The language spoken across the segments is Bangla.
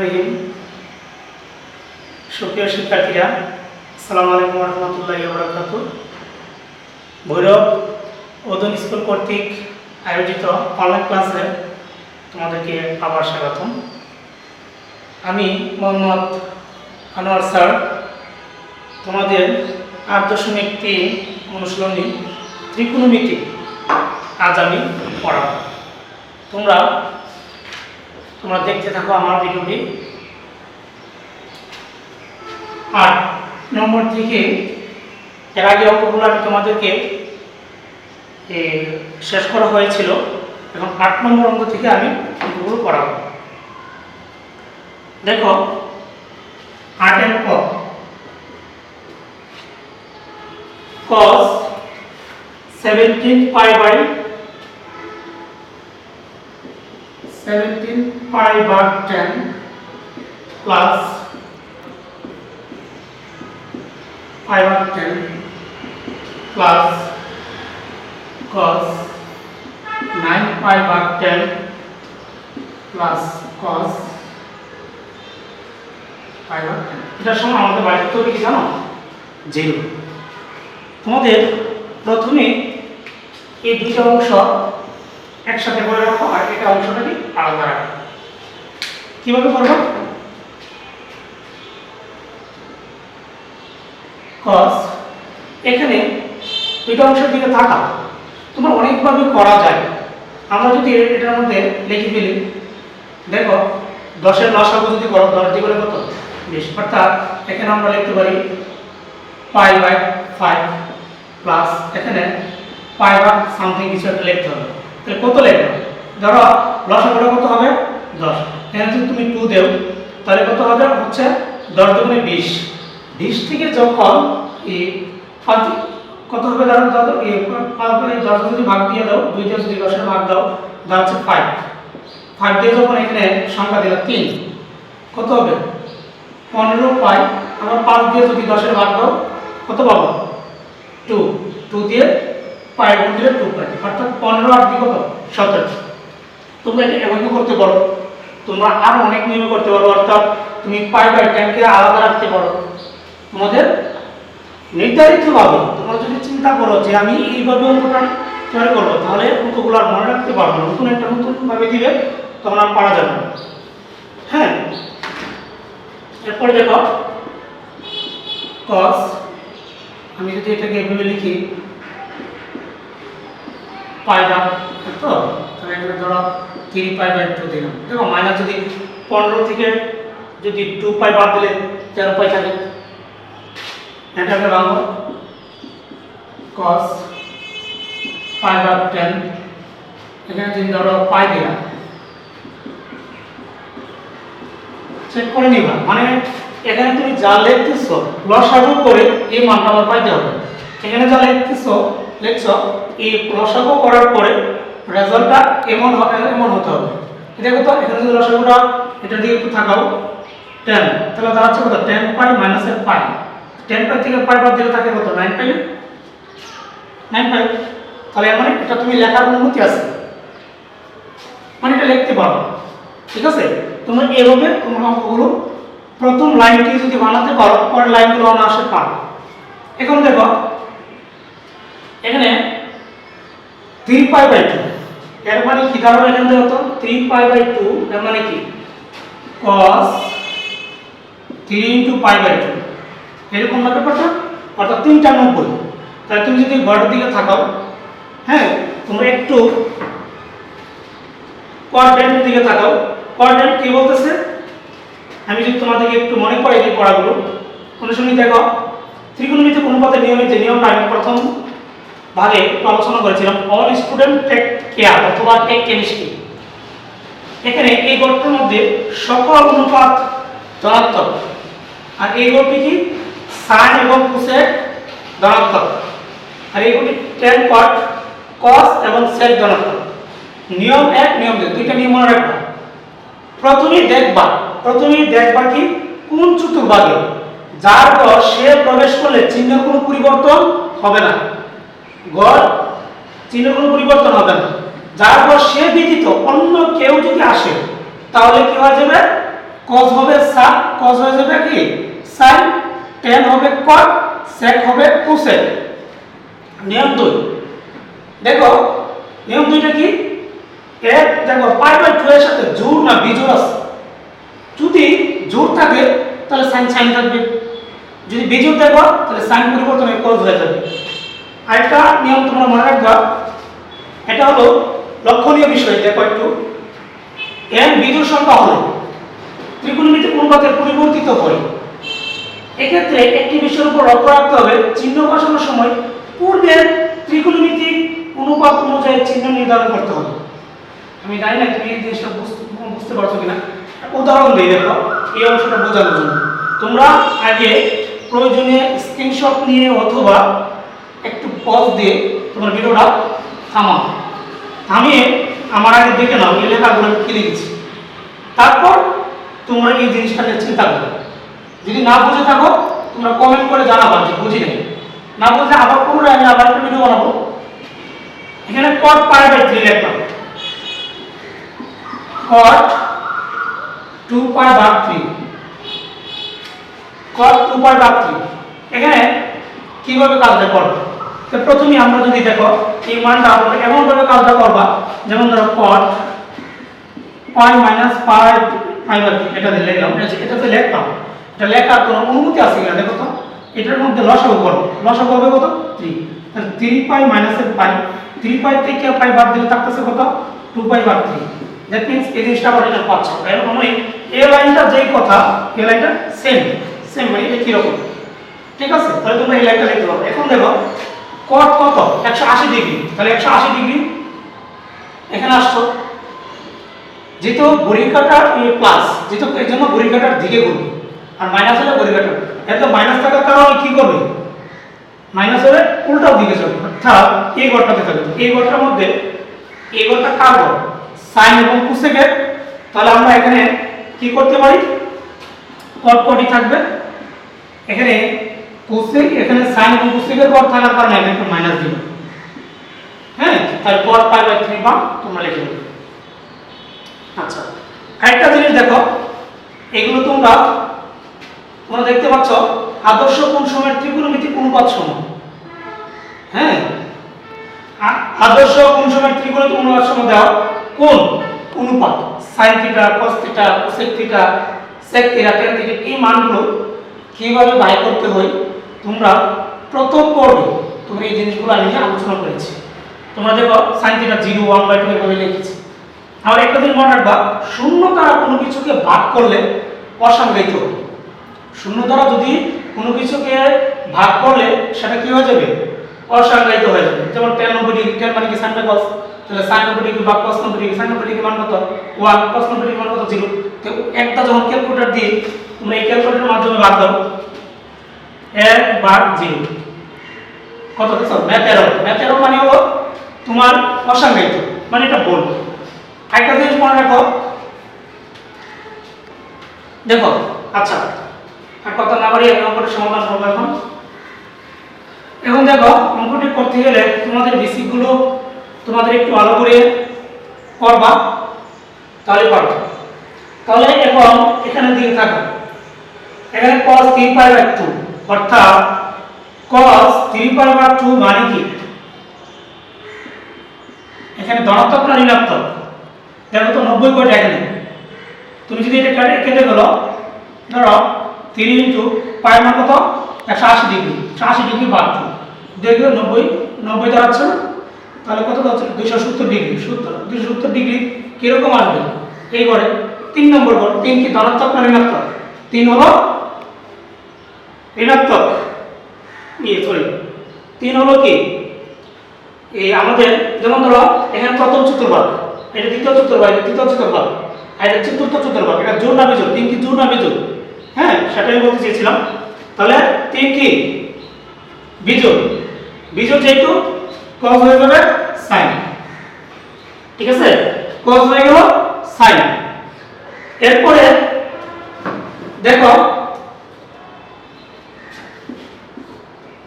রহিম। সুপ্রিয় শিক্ষার্থীরা, আসসালামু আলাইকুম ওয়া রাহমাতুল্লাহি ওয়া বারাকাতুহু। ভৈরব ওদন স্কুল কর্তৃক আয়োজিত অনলাইন ক্লাসে তোমাদেরকে আবার স্বাগতম। আমি মোহাম্মদ আনোয়ার স্যার তোমাদের 8.3 অনুশীলনী ত্রিকোণমিতি আজ আমি পড়াবো। তোমরা দেখতে থাকো আমার ভিডিওটি। 8 নম্বর থেকে এর আগে অঙ্কগুলো আমি তোমাদেরকে শেষ করা হয়েছিল, এখন 8 নম্বর অঙ্ক থেকে আমি অঙ্কগুলো করাবো। দেখো 8 এর ক, cos 17 pi by 10 plus pi by 10 plus cos 9 pi by 10 plus cos pi by 10। এটার সময় আমাদের বাইরে তো কি জানো, 0। তোমাদের প্রথমে এই দুটো অংশ একসাথে করে রাখো আর এটা অংশটাকে আলাদা রাখো। কিভাবে করব? cos এখানে দুটো অংশের দিকে তাকাও, তোমার অনেকভাবে করা যায়। আমরা যদি এটার মধ্যে লিখে ফেলি, দেখো 10 এর লসাগু যদি করো 10 দিয়ে কত? 20। অর্থাৎ এখানে আমরা লিখতে পারি পাই বাই 5 প্লাস এখানে পাই বাই সামথিং কিছু একটা লিখতে হবে। তাহলে কত লিখবে? ধরো লসাগুটা কত হবে? 10। এখানে যদি তুমি 2 দেও তাহলে কত হবে? হচ্ছে 10 দুগুণে 20। 20 থেকে যখন এই 5 কত হবে? ধরো 10 যদি ভাগ দিয়ে দাও, 2 দিয়ে যদি 10 এর ভাগ দাও, দাও হচ্ছে 5 দিয়ে যখন এখানে সংখ্যা দিলে 3 কত হবে? 15 পাই। আবার 5 দিয়ে যদি 10 এর ভাগ দাও কত পাবো? 2 দিয়ে পাই গুণ দিলে 2 পাই, অর্থাৎ 15 আর 2 কত? 17। তোমরা এটা এভাবে করতে পারো, তোমরা আরো অনেক নিয়মে করতে পারো। অর্থাৎ তুমি পাই বাই 10 কে আলাদা রাখতে পারো। তোমাদের নির্ধারিতভাবে তোমরা যদি চিন্তা করো যে আমি এইভাবে অঙ্কটা তৈরি করবো, তাহলে অঙ্কগুলো আর মনে রাখতে পারবো না। নতুন ভাবে দিবে, তখন আর পারা যাবে না। হ্যাঁ, এরপরে দেখো cos, আমি যদি এটাকে এভাবে লিখি পাই বাই তো, তাহলে এখানে ধরো 3 পাই বাই 2 দিলাম। দেখো মাইনাস যদি 15 থেকে যদি 2 পাই বাদ দিলে 13 পাই থাকে। এটাকে ভাঙো, cos পাই বাই 10, এখানে যদি ধরো পাই দিলাম, চেক করে নিবা। মানে এখানে তুমি যা লিখতেছো লসাগু করে এই মানটা আমার পাইতে হবে। এখানে যা লিখছো এই লসাগু করার পরে রেজাল্টটা এমন হতে হবে। দেখো তো এখানে যদি লসাগুটা এটা দিয়ে একটু থাকাও 10, তাহলে দাঁড়াচ্ছে কত? 10 পাই মাইনাস এর পাই। 10 পাই থেকে পাই বাদ দিলে থাকে কত? 9 পাই। 9 পাই। তাহলে মানে এটা তুমি লেখার অনুমতি আছে, মানে এটা লিখতে পারো। ঠিক আছে, তোমরা এভাবে তোমরা অঙ্কগুলো প্রথম লাইনটি যদি বানাতে পারো, পরের লাইনগুলো অনায়াসে পারো। এখন দেখো এখানে 3 পাই বাই 2, এর মানে কি? ধরো এখানে দেখো তো 3 পাই বাই 2 এর মানে কি? cos 3 ইনটু পাই বাই 2, এরকম না ব্যাপারটা, অর্থাৎ 3টা 90। তাহলে তুমি যদি ঘরের দিকে থাকাও, হ্যাঁ, তোমরা একটু কোয়াড্রেন্টের দিকে তাকাও। কোয়াড্রেন্ট কি বলতেছে আমি যদি তোমাদেরকে একটু মনে করাই দিই পড়াগুলো। অনুশীলনী দেখো, ত্রিকোণমিতি অনুপাতের নিয়মের যে নিয়মটা আমি প্রথম ভাগে একটু আলোচনা করেছিলাম, অল স্টুডেন্ট টেক কেয়ার অথবা টেক কেমিস্ট্রি। এখানে এই গড়টার মধ্যে সকল অনুপাত ধনাত্মক, আর এই গড়টি কি? সাইন এবং কোসেক ধনাত্মক, আর এই গড়টি tan cot cos এবং sec ধনাত্মক। নিয়ম 1 নিয়ম 2, দুইটা নিয়ম মনে রাখবা। প্রথমেই দেখবা কি কোন চতুর্ভাগে যার গড় সে প্রবেশ করলে চিহ্নের কোনো পরিবর্তন হবে না। গড় চিহ্নের কোনো পরিবর্তন হবে না। যার গড় সে ব্যতীত অন্য কেউ যদি আসে তাহলে কি হয়ে যাবে? cos হবে sin, cos হয়ে যাবে কি sin, tan হবে cot, sec হবে cosec। নিয়ম 2 দেখো, নিয়ম 2টা কি, এর দেখো পাই বাই 2 এর সাথে জোড় না বিজোড় আছে, যদি জোড় থাকে তাহলে sin sin থাকবে, যদি বিজোড় দেখো তাহলে sin পরিবর্তন হয়ে cos হয়ে যাবে। আরেকটা নিয়ম তোমরা মনে রাখবা, এটা হলো লক্ষণীয় বিষয়, দেখো একটু, n বিজোড় সংখ্যা হলে ত্রিকোণমিতিক অনুপাতের পরিবর্তিত হয়। এক্ষেত্রে একটি বিষয়ের উপর লক্ষ্য রাখতে হবে, চিহ্ন বসানোর সময় পূর্বের ত্রিকোণমিতিক অনুপাত অনুযায়ী চিহ্ন নির্ধারণ করতে হবে। আমি জানি না তুমি এই জিনিসটা বুঝতে পারছো কিনা, উদাহরণ দিই দেখো এই অংশটা বোঝানোর জন্য। তোমরা আগে প্রয়োজনে স্ক্রিনশট নিয়ে অথবা একটু পজ দিয়ে তোমার ভিডিওটা থামাও, থামিয়ে আমার আগে দেখে নাও এই লেখাগুলো কি লিখেছি, তারপর তোমরা এই জিনিসটা নিয়ে চিন্তা করো। যদি না বুঝে থাকো তোমরা কমেন্ট করে জানাবা যে বুঝি নাই, না বুঝলে আবার পুনরায় আমি আবার একটা ভিডিও বানাবো। এখানে cot পাই বাই 3 লিখলাম, cot 2 পাই ভাগ 3, cot 2 পাই ভাগ 3। এখানে কিভাবে কাজটা করবে, তো প্রথমে আমরা যদি দেখো এই মানটা আমরা এমন ভাবে কাজটা করবা, যেমন ধরো cot pi minus pi pi by 3 এটা দিয়ে লিখলাম, এটাতে লিখলাম, এটা লেখার কোনো অনুমতি আছে কিনা দেখো তো, এটার মধ্যে লসাগু করো, লসাগু হবে কত 3, তাহলে 3 পাই মাইনাসের পাই, 3 পাই থেকে পাই বাদ দিলে থাকতেছে কত 2 পাই ভাগ 3। দ্যাট মিন্স এই জিনিসটা আমরা এটা পাচ্ছি, এর মানে এই লাইনটা যেই কথা এই লাইনটা সেম সেম মানে একই রকম, ঠিক আছে। তাহলে তোমরা এই লাইনটা লিখতে পারো। এখন দেখো cot কত 180 ডিগ্রি, তাহলে 180 ডিগ্রি এখানে আসছো, যেহেতু ঘড়ির কাঁটার প্লাস, যেহেতু এর জন্য ঘড়ির কাঁটার দিকে ঘুরবে, আর মাইনাস হলে ঘড়ির কাঁটা, এর তো মাইনাস থাকার কারণে কি করবে, মাইনাস হলে উল্টাও দিকে যাবে, অর্থাৎ এই ঘরটাতে থাকবে। এই ঘরটার মধ্যে এই ঘরটা কার ঘর, সাইন এবং কোসেকের, তাহলে আমরা এখানে কি করতে পারি, cot cotই থাকবে, এখানে কোসেক, এখানে সাইন এবং কোসেকের ঘর থাকার কারণে এখানে একটা মাইনাস দিবে, হ্যাঁ, তাহলে cot পাই বাই 3 বা তোমরা লিখে দেবে। আচ্ছা, আরেকটা জিনিস দেখো, এগুলো তোমরা দেখতে পাচ্ছ আদর্শ কোণ সময়ের ত্রিকোণমিতিক অনুপাত সমূহ, হ্যাঁ, আদর্শ কোণ সময়ের ত্রিকোণমিতিক অনুপাত সমূহ দেওয়া কোণ অনুপাত sin theta cos theta cosec theta sec theta tan theta, এই মানগুলো কিভাবে বাই করতে হয় তোমরা প্রথম পর্বে তোমরা এই জিনিসগুলো নিয়ে আলোচনা করেছি। তোমরা দেখো sin থিটা 0 1/2 এভাবে লিখেছি। আর একটা জিনিস মনে রাখবা, শূন্য দ্বারা কোনো কিছুকে ভাগ করলে অসংজ্ঞায়িত হবে। শূন্য দ্বারা যদি কোনো কিছুকে ভাগ করলে সেটা কি হয়ে যাবে, অসংজ্ঞায়িত হয়ে যাবে। যেমন tan 90 ডিগ্রি, tan মানে কি sin বাই cos, তাহলে sin 90 ডিগ্রি ভাগ cos 90 ডিগ্রি, sin 90 ডিগ্রি মান কত 1, cos 90 ডিগ্রি মান কত 0। তো একটা যখন ক্যালকুলেটর দিয়ে তোমরা এই ক্যালকুলেটরের মাধ্যমে ভাগ দাও, 1 ভাগ 0 কত দেখছো, ম্যাথ এরর মানে হলো তোমার অসংজ্ঞায়িত, মানে এটা ভুল। একটা জিনিস মনে রাখো, দেখো, আচ্ছা আর কথা না বাড়িয়ে আমি অঙ্কটির সমাধান করবো। এখন দেখো অঙ্কটি করতে গেলে তোমাদের বেসিক গুলো তোমাদের একটু ভালো করে করবা, তাহলে পারবে। তাহলে এখন এখানে দিকে থাকো, এখানে cos 3 পাই বাই 2, অর্থাৎ cos 3 পাই বাই 2 মানে কি, এখানে ধনাত্মক না ঋণাত্মক, দেখো তো 90 কয়টা এখানে, তুমি যদি এটা কেটে গেলো, ধরো 3 ইন্টু পাই মান কত 180 ডিগ্রি, 180 ডিগ্রি বাদ দেখবে 90 দাঁড়াচ্ছে না, তাহলে কত দাঁড়াচ্ছে 270 ডিগ্রি। 270 ডিগ্রি কিরকম আসবে, এই ঘরে 3 নম্বর ঘর, 3 কি ধনাত্মক না ঋণাত্মক, 3 হলো ঋণাত্মক, সরি 3 হলো কি এই আমাদের, যেমন ধরো এখানে প্রথম চতুর্ভাগ, এটা দ্বিতীয় চতুর্ভাগ, এটা তৃতীয় চতুর্ভাগ, আর এটা চতুর্থ চতুর্ভাগ, এটা জোড় না বিজোড়, 3 কি জোড় না বিজোড়, হ্যাঁ সেটাই বলতে চেয়েছিলাম। তাহলে 3 কি বিজোড়, বিজোড় যেহেতু cos হয়ে যাবে sin, ঠিক আছে, cos হয়ে গেল sin। এরপরে দেখো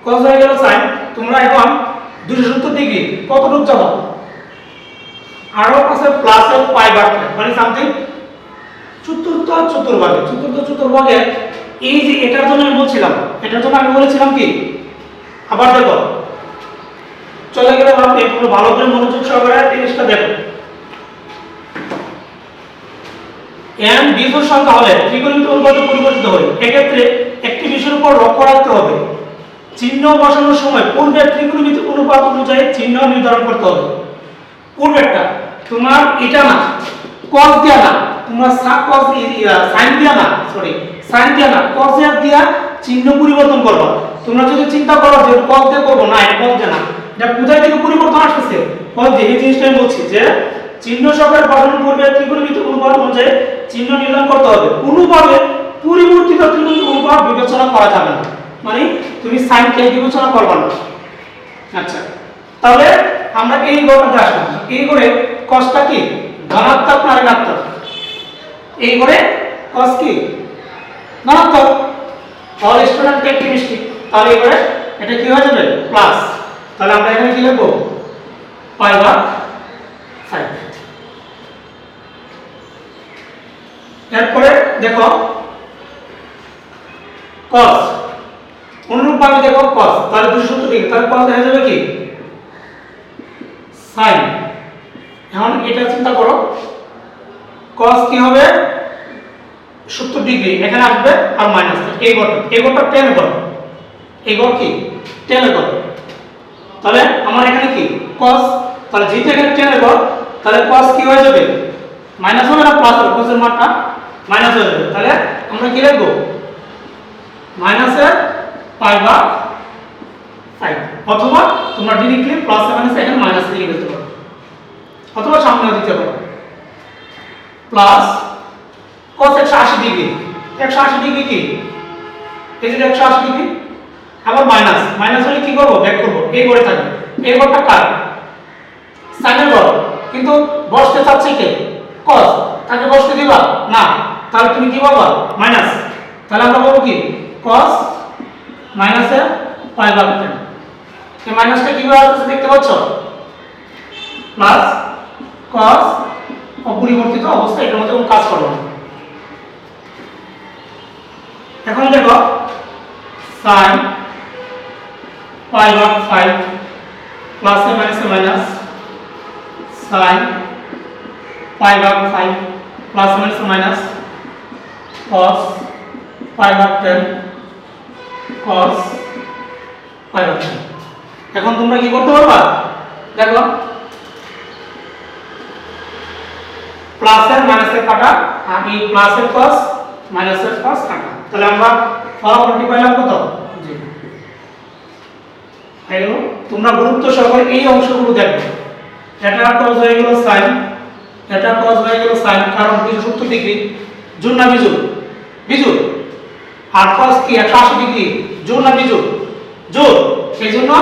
cos হয়ে গেল sin, তোমরা এখন 270 ডিগ্রি কতটুকু যাবো, আরো আছে প্লাসের পাই বাড়বে, মানে সামথিং চতুর্ভাগে এই যে এটার জন্য আমি বলছিলাম, কি আবার দেখো চলে গেলে একটু ভালো করে মনোযোগ সহকারে জিনিসটা দেখো। n বিজোড় সংখ্যা হলে ত্রিকোণমিতির অনুপাত পরিবর্তিত হয়। এক্ষেত্রে একটি বিষয়ের উপর লক্ষ্য রাখতে হবে, চিহ্ন বসানোর সময় পূর্বের ত্রিকোণমিতির অনুপাত অনুযায়ী চিহ্ন নির্ধারণ করতে হবে। পূর্বেরটা তোমার এটা না, cos দিয়া না, তোমার sin দিয়া না, sin দিয়া না, cos দিয়া চিহ্ন পরিবর্তন করবা। তোমরা যদি চিন্তা করো যে cos দিয়ে করব, না এটা cos দিয়ে না, এটা কোথায় থেকে পরিবর্তন আসছে? cos দিয়ে। এই জিনিসটা আমি বলছি যে চিহ্ন সহকারে বসানোর পূর্বে ত্রিকোণমিতির অনুপাত অনুযায়ী চিহ্ন নির্ধারণ করতে হবে। কোনোভাবে পরিবর্তিত ত্রিকোণমিতির অনুপাত বিবেচনা করা যাবে না, মানে তুমি sin কে বিবেচনা করবে না। আচ্ছা, তাহলে আমরা এই গড়টাতে আসলাম। এই গড়ে cosটা কি ধনাত্মক না ঋণাত্মক? এই গড়ে cos কি ধনাত্মক। অল স্টুডেন্ট টেক কেমিস্ট্রি, তাহলে এই গড়ে এটা কি হয়ে যাবে প্লাস। তাহলে আমরা এখানে কি লিখব π/5। এরপরে দেখো cos, অনুরূপভাবে দেখো cos, তাহলে 270 ডিগ্রি, তাহলে cos হয়ে যাবে কি sin। এখন এটা চিন্তা করো, cos কি হবে 70 ডিগ্রি, এখানে আসবে আর মাইনাস। এই গড়টা টেনে করো, এই গড় কি টেনে করো। তাহলে আমার এখানে কি cos, তাহলে যেটা এখানে টেনে করো, তাহলে cos কি হয়ে যাবে মাইনাস হবে না প্লাস হবে? cos এর মানটা মাইনাস হয়ে যাবে। তাহলে আমরা কি লিখব মাইনাসের π/5, অথবা তোমরা ডিরেক্টলি প্লাস মাইনাস এখানে মাইনাস লিখে দিতে পারো, অথবা সামনে দিতে পারো প্লাস cos 180 ডিগ্রি। 180 ডিগ্রি কি এই যে 180 ডিগ্রি, আবার মাইনাস হলে কি করব ব্যাক করব, এই গড়ে থাকবে। এই গড়টা কার সাইনের গড়, কিন্তু বসতে চাচ্ছে কে cos, তাকে বসতে দিবা না, তাহলে তুমি কি পাবা মাইনাস। তাহলে আমরা বলবো কি cos মাইনাসের π/10। এই মাইনাসটা কিভাবে আসছে দেখতে পাচ্ছ, প্লাস cos অপরিবর্তিত অবস্থা, এটার মধ্যে কোনো কাজ করবে না। এখন দেখো sin π/5 plus A minus sin π/5 plus minus cos π/10 cos π/10। এখন তোমরা কি করতে পারবা দেখো, প্লাসের মাইনাসের কাটা, আর এই প্লাসের cos মাইনাসের cos কাটা। তাহলে আমরা ফলাফলটি পাইলাম কত জি। হলো তোমরা গুরুত্ব সহকারে এই অংশগুলো দেখো। এটা cos হয়ে গেল sin, এটা cos হয়ে গেল sin, কারণ 270 ডিগ্রি জোড় না বিজোড়? বিজোড়। আর cos কি 180 ডিগ্রি জোড় না বিজোড়? জোড়। সেজন্য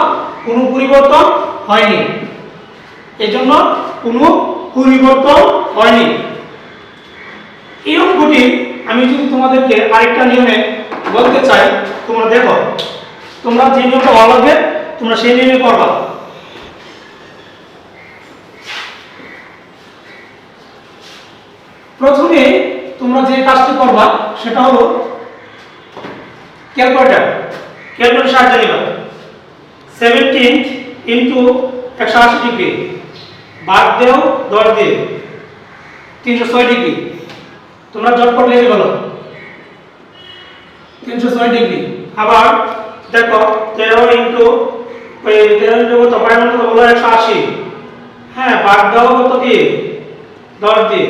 কোনো পরিবর্তন হয়নি, এজন্য কোনো পরিবর্তন হয়নি। এই অঙ্কটি আমি যদি তোমাদেরকে আরেকটা নিয়মে বলতে চাই, তোমরা দেখো, তোমরা যে নিয়মটা ভালো লাগবে তোমরা সেই নিয়মে করবা। প্রথমে তোমরা যে কাজটি করবা সেটা হলো ক্যালকুলেটর সাহায্যে নিবা। 17 ইনটু 180 ডিগ্রি ভাগ দেও 10 দিয়ে 306 ডিগ্রি। তোমরা জটপট লিখে বলো 306 ডিগ্রি। আবার দেখো 13 ইনটু 13 কত পায় মানে তো বলো 180। হ্যাঁ, ভাগ দাও কত দিয়ে 10 দিয়ে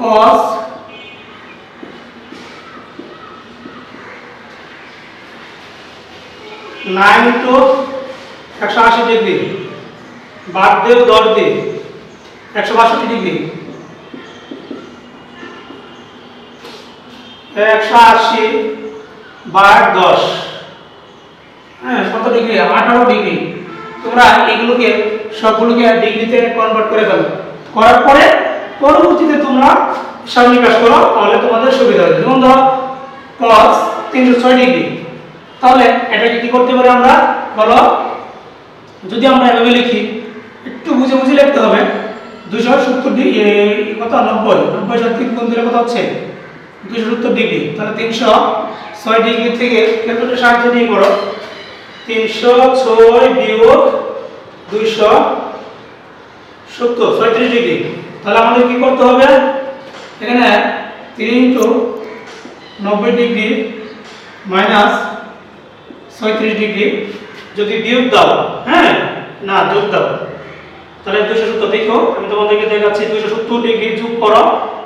cos 9 ইনটু 180 ডিগ্রি ভাগ দেও 10 দিয়ে 162 ডিগ্রি। 180 ভাগ 10, হ্যাঁ কত ডিগ্রি 18 ডিগ্রি। তোমরা এগুলোকে সবগুলোকে ডিগ্রিতে কনভার্ট করে ফেলো, করার পরে পরবর্তীতে তোমরা সরলীকরণ করো, তাহলে তোমাদের সুবিধা হবে। যেমন ধরো cos 306 ডিগ্রি, তাহলে এটাকে কি করতে পারি আমরা বলো, যদি আমরা এভাবে লিখি, একটু বুঝে বুঝে লিখতে হবে। 270 ডিগ্রি কত 90 সাথে 3 গুণ দিলে কত হচ্ছে 270 ডিগ্রি। তাহলে 306 ডিগ্রি থেকে ক্যালকুলেটর সাহায্যে নিয়ে করো 306 বিয়োগ 270 36 ডিগ্রি। তাহলে আমাদের কি করতে হবে এখানে 3 ইনটু 90 ডিগ্রি মাইনাস 36 ডিগ্রি যদি বিয়োগ দাও, হ্যাঁ না যোগ দাও, তাহলে 270 দেখো আমি তোমাদেরকে দেখাচ্ছি 270 ডিগ্রি যোগ করো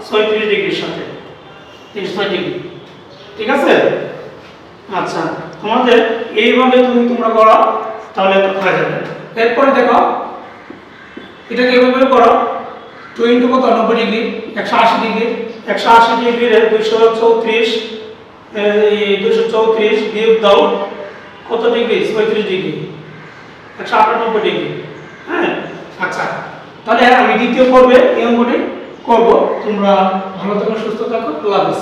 36 ডিগ্রির সাথে 306 ডিগ্রি, ঠিক আছে। আচ্ছা তোমাদের এইভাবে তোমরা করো তাহলে হয়ে যাবে। এরপরে দেখো এটাকে এইভাবে করো 2 ইনটু কত 90 ডিগ্রি 180 ডিগ্রি 180 ডিগ্রির 234 বিয়োগ দাও কত ডিগ্রি 36 ডিগ্রি 198 ডিগ্রি, হ্যাঁ। আচ্ছা তাহলে আমি দ্বিতীয় পর্বে এই অঙ্কটি করব। তোমরা ভালো থাকো, সুস্থ থাকো, আল্লাহ হাফেজ।